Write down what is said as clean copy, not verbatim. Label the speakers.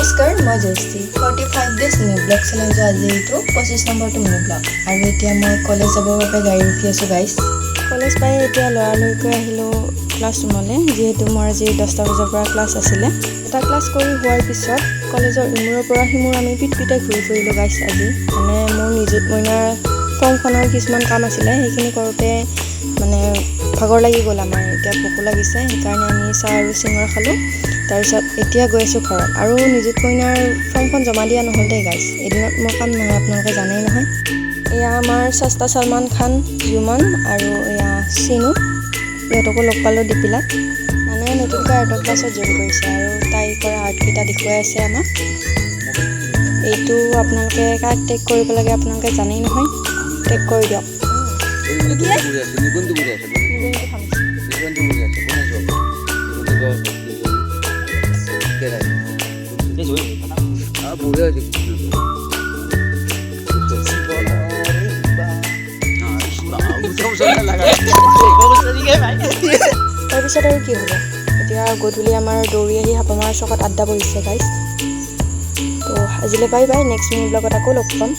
Speaker 1: নমস্কাৰ মই Jayashree 45 days minivlog চেলেঞ্জৰ আজি এইটো 25 নম্বৰটো minivlog আৰু এতিয়া মই কলেজ যাবৰ বাবে গাড়ী ৰখি আছো গাইস কলেজ পাই এতিয়া লৰালৈকে আহিলো ক্লাছৰুমলে যিহেতু মোৰ আজি 10টা বজাৰ পৰা ক্লাছ আছিল এটা ক্লাছ কৰি হোৱাৰ পিছত কলেজৰ ইমুৰৰ পৰা হিমুৰ আমি পিটপিটাই ঘূৰি ফুৰিলো গাইস আজি মানে মোৰ নিজত মইনাৰ ফৰ্মখনৰ কিছুমান কাম আছিল সেইখিনি কৰোতে মানে ভাগৰ লাগি গ'ল আমাৰ এতিয়া ভোক লাগিছে সেইকাৰণে আমি চাহ আৰু চিঙৰা খালো তাৰপিছত এতিয়া গৈ আছো ঘৰত আৰু নিজত মইনাৰ ফৰ্মখন জমা দিয়া নহল দে গাইস এদিনত মোৰ কাম নহয় আপোনালোকে জানেই নহয় এয়া আমাৰ সস্তা সলমান খান জুমন আৰু এয়া সিনু ইহঁতকো লগ পালো ডিপিলাত মানে নতুনকৈ আৰ্টৰ ক্লাছত জইন কৰিছে আৰু তাই কৰা আৰ্টকেইটা দেখুৱাই আছে আমাক এইটো আপোনালোকে কাক টেগ কৰিব লাগে আপোনালোকে জানেই নহয় টেগ কৰি দিয়ক তাৰপিছত আৰু কি হ'ব এতিয়া গধূলি আমাৰ দৌৰি আহি হাপমাৰ চকত আড্ডা বহিছে গাইছ তো আজিলৈ বাই বাই নেক্সট minivlogত আকৌ লগ পাম